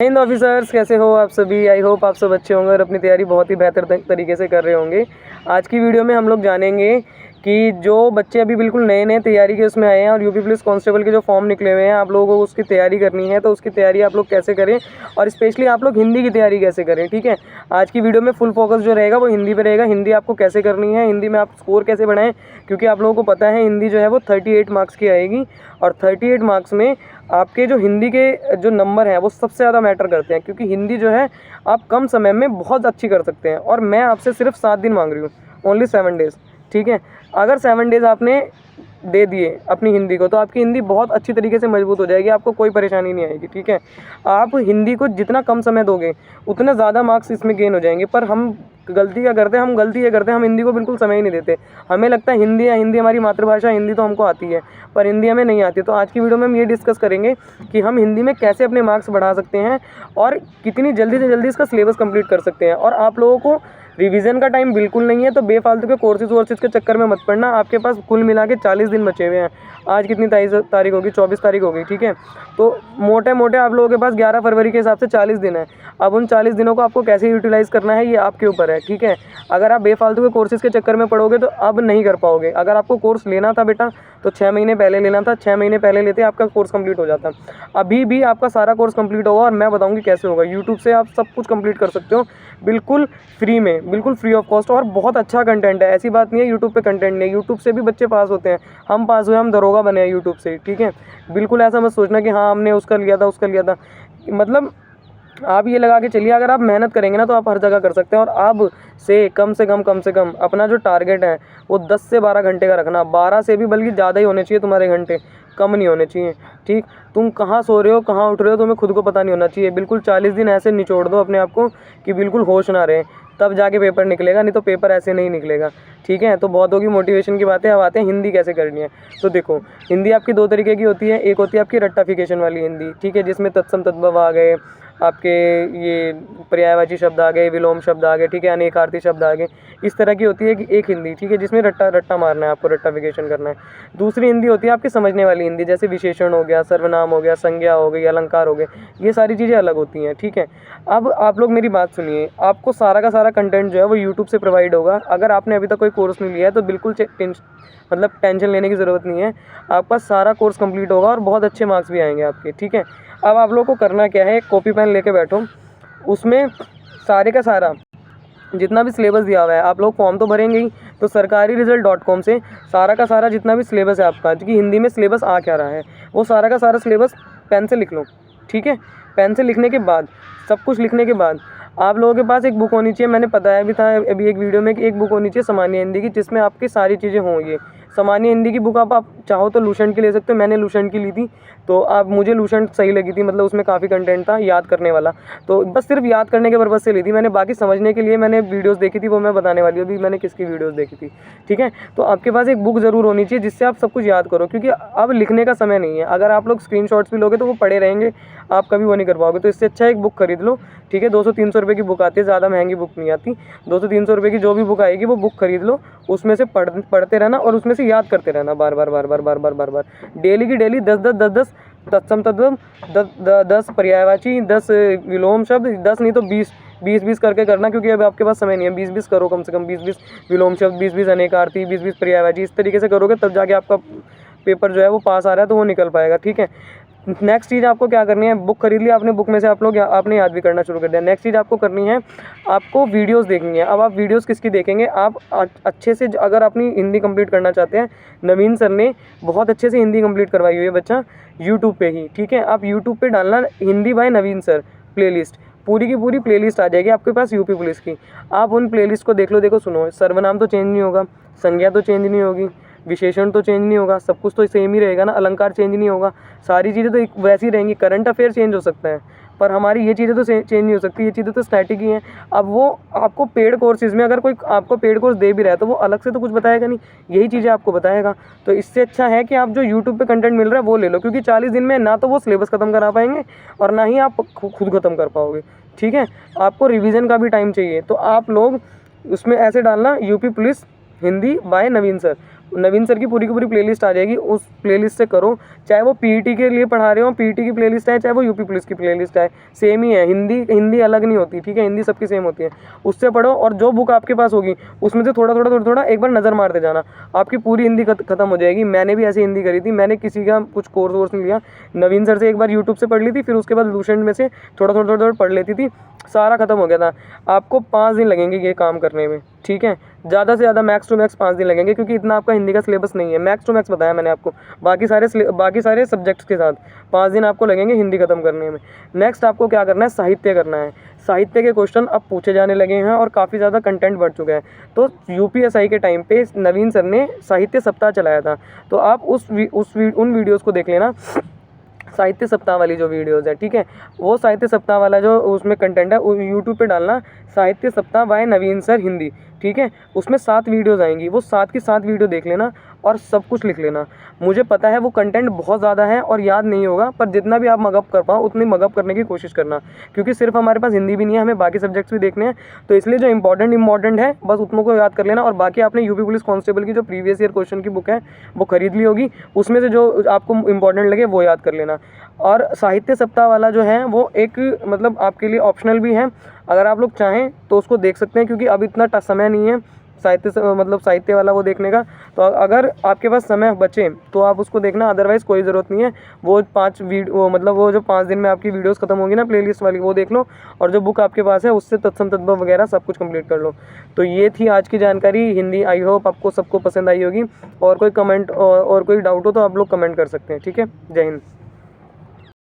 Hind officers, कैसे हो आप सभी। आई होप आप सब अच्छे होंगे और अपनी तैयारी बहुत ही बेहतर तरीके से कर रहे होंगे। आज की वीडियो में हम लोग जानेंगे कि जो बच्चे अभी बिल्कुल नए नए तैयारी के उसमें आए हैं और यूपी पुलिस कांस्टेबल के जो फॉर्म निकले हुए हैं, आप लोगों को उसकी तैयारी करनी है, तो उसकी तैयारी आप लोग कैसे करें और स्पेशली आप लोग हिंदी की तैयारी कैसे करें। ठीक है, आज की वीडियो में फुल फोकस जो रहेगा वो हिंदी पे रहेगा। हिंदी आपको कैसे करनी है, हिंदी में आप स्कोर कैसे बढ़ाएं, क्योंकि आप लोगों को पता है हिंदी जो है वो 38 मार्क्स की आएगी और 38 मार्क्स में आपके जो हिंदी के जो नंबर हैं वो सबसे ज़्यादा मैटर करते हैं, क्योंकि हिंदी जो है आप कम समय में बहुत अच्छी कर सकते हैं। और मैं आपसे सिर्फ 7 दिन मांग रही हूँ, ओनली 7 डेज़। ठीक है, अगर 7 डेज़ आपने दे दिए अपनी हिंदी को तो आपकी हिंदी बहुत अच्छी तरीके से मजबूत हो जाएगी, आपको कोई परेशानी नहीं आएगी। ठीक है, आप हिंदी को जितना कम समय दोगे उतने ज़्यादा मार्क्स इसमें गेन हो जाएंगे। पर हम गलती क्या करते हैं, हम हिंदी को बिल्कुल समय ही नहीं देते। हमें लगता है हिंदी है, हिंदी हमारी मातृभाषा, हिंदी तो हमको आती है, पर हिंदी हमें नहीं आती। तो आज की वीडियो में हम ये डिस्कस करेंगे कि हम हिंदी में कैसे अपने मार्क्स बढ़ा सकते हैं और कितनी जल्दी से जल्दी इसका सिलेबस कंप्लीट कर सकते हैं। और आप लोगों को रिवीजन का टाइम बिल्कुल नहीं है, तो बेफालतू के कोर्सेज के चक्कर में मत पड़ना। आपके पास कुल मिला के 40 दिन बचे हुए हैं। आज कितनी तारीख होगी, 24 तारीख होगी। ठीक है, तो मोटे मोटे आप लोगों के पास 11 फरवरी के हिसाब से 40 दिन है। अब उन 40 दिनों को आपको कैसे यूटिलाइज़ करना है ये आपके ऊपर है। ठीक है, अगर आप बेफालतू के कोर्सेज़ के चक्कर में पड़ोगे तो अब नहीं कर पाओगे। अगर आपको कोर्स लेना था बेटा तो 6 महीने पहले लेना था, 6 महीने पहले लेते आपका कोर्स कंप्लीट हो जाता। अभी भी आपका सारा कोर्स कंप्लीट होगा और मैं बताऊंगी कैसे होगा। यूट्यूब से आप सब कुछ कंप्लीट कर सकते हो बिल्कुल फ्री में, बिल्कुल फ्री ऑफ कॉस्ट, और बहुत अच्छा कंटेंट है। ऐसी बात नहीं है यूट्यूब पे कंटेंट नहीं है, यूट्यूब से भी बच्चे पास होते हैं। हम पास हुए, हम दरोगा बने हैं यूट्यूब से। ठीक है, बिल्कुल ऐसा मत सोचना कि हाँ हमने उसका लिया था। मतलब आप ये लगा के चलिए, अगर आप मेहनत करेंगे ना तो आप हर जगह कर सकते हैं। और अब से कम से कम अपना जो टारगेट है वो 10 से 12 घंटे का रखना। 12 से भी बल्कि ज़्यादा ही होने चाहिए तुम्हारे घंटे, कम नहीं होने चाहिए। ठीक, तुम कहाँ सो रहे हो, कहाँ उठ रहे हो, तुम्हें खुद को पता नहीं होना चाहिए। बिल्कुल 40 दिन ऐसे निचोड़ दो अपने आप को कि बिल्कुल होश ना रहे, तब जाके पेपर निकलेगा, नहीं तो पेपर ऐसे नहीं निकलेगा। ठीक है, तो बहुत होगी मोटिवेशन की बातें। अब आते हैं हिंदी कैसे करनी है। तो देखो, हिंदी आपकी 2 तरीके की होती है। एक होती है आपकी रट्टाफिकेशन वाली हिंदी, ठीक है, जिसमें तत्सम तद्भव आ गए, आपके ये पर्यायवाची शब्द आ गए, विलोम शब्द आ गए, ठीक है, अनेकार्थी शब्द आ गए। इस तरह की होती है कि एक हिंदी, ठीक है, जिसमें रट्टा मारना है, आपको रट्टाफिकेशन करना है। दूसरी हिंदी होती है आपकी समझने वाली हिंदी, जैसे विशेषण हो गया, सर्वनाम हो गया, संज्ञा हो गई, अलंकार हो गए, ये सारी चीज़ें अलग होती हैं। ठीक है, अब आप लोग मेरी बात सुनिए, आपको सारा का सारा कंटेंट जो है वो यूट्यूब से प्रोवाइड होगा। अगर आपने अभी तक कोई कोर्स नहीं लिया है तो बिल्कुल टेंशन लेने की ज़रूरत नहीं है। आपका सारा कोर्स कंप्लीट होगा और बहुत अच्छे मार्क्स भी आएंगे आपके। ठीक है, अब आप लोग को करना क्या है, कॉपी पेन लेके बैठो, उसमें सारे का सारा जितना भी सिलेबस दिया हुआ है, आप लोग फॉर्म तो भरेंगे ही, तो sarkariresult.com से सारा का सारा जितना भी सिलेबस है आपका, कि हिंदी में सिलेबस आ क्या रहा है, वो सारा का सारा सिलेबस पेन से लिख लो। ठीक है, पेन से लिखने के बाद, सब कुछ लिखने के बाद आप लोगों के पास एक बुक होनी चाहिए। मैंने बताया भी था अभी एक वीडियो में कि एक बुक होनी चाहिए सामान्य हिंदी की, जिसमें आपकी सारी चीज़ें हों। ये सामान्य हिंदी की बुक आप चाहो तो लूसेंट की ले सकते हो। मैंने लूसेंट की ली थी, तो आप मुझे लूसेंट सही लगी थी, मतलब उसमें काफ़ी कंटेंट था याद करने वाला, तो बस सिर्फ याद करने के पर्पज़ से ली थी मैंने। बाकी समझने के लिए मैंने वीडियोस देखी थी, वो मैं बताने वाली हूँ अभी मैंने किसकी वीडियोस देखी थी। ठीक है, तो आपके पास एक बुक ज़रूर होनी चाहिए जिससे आप सब कुछ याद करो, क्योंकि अब लिखने का समय नहीं है। अगर आप लोग स्क्रीनशॉट्स भी लोगे तो वो पड़े रहेंगे, आप कभी वो नहीं कर पाओगे। तो इससे अच्छा एक बुक खरीद लो। ठीक है, 200-300 रुपये की बुक आती है, ज़्यादा महंगी बुक नहीं आती। 200-300 रुपये की जो भी बुक आएगी वो बुक खरीद लो, उसमें से पढ़ते रहना और उसमें से याद करते रहना बार बार। डेली की डेली 10 तत्सम तद्भव, 10 पर्यायवाची, 10 विलोम शब्द, 10 नहीं तो 20 करके करना, क्योंकि अब आपके पास समय नहीं है। 20 करो कम से कम, 20 विलोम शब्द, 20 अनेकार्थी, 20 पर्यायवाची। इस तरीके से करोगे तब जाके आपका पेपर जो है वो पास आ रहा है तो वो निकल पाएगा। ठीक है, नेक्स्ट चीज़ आपको क्या करनी है, बुक खरीद लिया आपने, बुक में से आप लोग आपने याद भी करना शुरू कर दिया। नेक्स्ट चीज़ आपको करनी है, आपको वीडियोस देखनी है। अब आप वीडियोस किसकी देखेंगे, आप अच्छे से अगर अपनी हिंदी कंप्लीट करना चाहते हैं, नवीन सर ने बहुत अच्छे से हिंदी कंप्लीट करवाई हुई है बच्चा यूट्यूब पे ही। ठीक है, आप यूट्यूब पे डालना हिंदी बाय नवीन सर प्लेलिस्ट, पूरी की पूरी प्लेलिस्ट आ जाएगी आपके पास यूपी पुलिस की। आप उन प्लेलिस्ट को देख लो। देखो सुनो, सर्वनाम तो चेंज नहीं होगा, संज्ञा तो चेंज नहीं होगी, विशेषण तो चेंज नहीं होगा, सब कुछ तो सेम ही रहेगा ना, अलंकार चेंज नहीं होगा, सारी चीज़ें तो वैसी रहेंगी। करंट अफेयर चेंज हो सकता है पर हमारी ये चीज़ें तो चेंज नहीं हो सकती, ये चीज़ें तो स्टैटिक ही हैं। अब वो आपको पेड कोर्सेज़ में अगर कोई आपको पेड कोर्स दे भी रहा है तो वो अलग से तो कुछ बताएगा नहीं, यही चीज़ें आपको बताएगा। तो इससे अच्छा है कि आप जो यूट्यूब पे कंटेंट मिल रहा है वो ले लो, क्योंकि 40 दिन में ना तो वो सिलेबस ख़त्म करा पाएंगे और ना ही आप खुद ख़त्म कर पाओगे। ठीक है, आपको रिविज़न का भी टाइम चाहिए, तो आप लोग उसमें ऐसे डालना यूपी पुलिस हिंदी बाय नवीन सर, नवीन सर की पूरी प्लेलिस्ट आ जाएगी, उस प्लेलिस्ट से करो। चाहे वो पीईटी के लिए पढ़ा रहे हो, पीईटी की प्लेलिस्ट है, चाहे वो यूपी पुलिस की प्लेलिस्ट है, सेम ही है। हिंदी अलग नहीं होती, ठीक है, हिंदी सबकी सेम होती है। उससे पढ़ो, और जो बुक आपके पास होगी उसमें से थोड़ा एक बार नज़र मारते जाना, आपकी पूरी हिंदी खत्म हो जाएगी। मैंने भी ऐसे हिंदी करी थी, मैंने किसी का कुछ कोर्स वोर्स नहीं लिया, नवीन सर से एक बार यूट्यूब से पढ़ ली थी, फिर उसके बाद लूसेंट में से थोड़ा पढ़ लेती थी, सारा खत्म हो गया था। आपको 5 दिन लगेंगे ये काम करने में, ठीक है, ज़्यादा से ज़्यादा मैक्स टू मैक्स 5 दिन लगेंगे, क्योंकि इतना आपका हिंदी का सिलेबस नहीं है। मैक्स टू मैक्स बताया मैंने आपको, बाकी सारे सब्जेक्ट्स के साथ 5 दिन आपको लगेंगे हिंदी खत्म करने में। नेक्स्ट आपको क्या करना है, साहित्य करना है। साहित्य के क्वेश्चन अब पूछे जाने लगे हैं और काफ़ी ज़्यादा कंटेंट बढ़ चुका है। तो यूपीएसआई के टाइम पे नवीन सर ने साहित्य सप्ताह चलाया था, तो आप उन वीडियोज़ को देख लेना, साहित्य सप्ताह वाली जो वीडियोज़ है, ठीक है, वो साहित्य सप्ताह वाला जो उसमें कंटेंट है यूट्यूब पे डालना, साहित्य सप्ताह बाय नवीन सर हिंदी, ठीक है। उसमें 7 वीडियोज़ आएंगी, वो 7 की 7 वीडियो देख लेना और सब कुछ लिख लेना। मुझे पता है वो कंटेंट बहुत ज़्यादा है और याद नहीं होगा, पर जितना भी आप मगअप कर पाओ उतनी मगअप करने की कोशिश करना, क्योंकि सिर्फ हमारे पास हिंदी भी नहीं है, हमें बाकी सब्जेक्ट्स भी देखने हैं। तो इसलिए जो इंपॉर्टेंट है बस उतनों को याद कर लेना। और बाकी आपने यूपी पुलिस कांस्टेबल की जो प्रीवियस ईयर क्वेश्चन की बुक है वो खरीद ली होगी, उसमें से जो आपको इंपॉर्टेंट लगे वो याद कर लेना। और साहित्य सप्ताह वाला जो है वो एक मतलब आपके लिए ऑप्शनल भी है, अगर आप लोग चाहें तो उसको देख सकते हैं, क्योंकि अब इतना समय नहीं है साहित्य वाला वो देखने का। तो अगर आपके पास समय बचे तो आप उसको देखना, अदरवाइज़ कोई ज़रूरत नहीं है। वो वो जो 5 दिन में आपकी वीडियोस खत्म होगी ना प्लेलिस्ट वाली, वो देख लो, और जो बुक आपके पास है उससे तत्सम तद्भव वगैरह सब कुछ कंप्लीट कर लो। तो ये थी आज की जानकारी हिंदी। आई होप आपको सबको पसंद आई होगी। और कोई कमेंट और कोई डाउट हो तो आप लोग कमेंट कर सकते हैं, ठीक है। जय हिंद।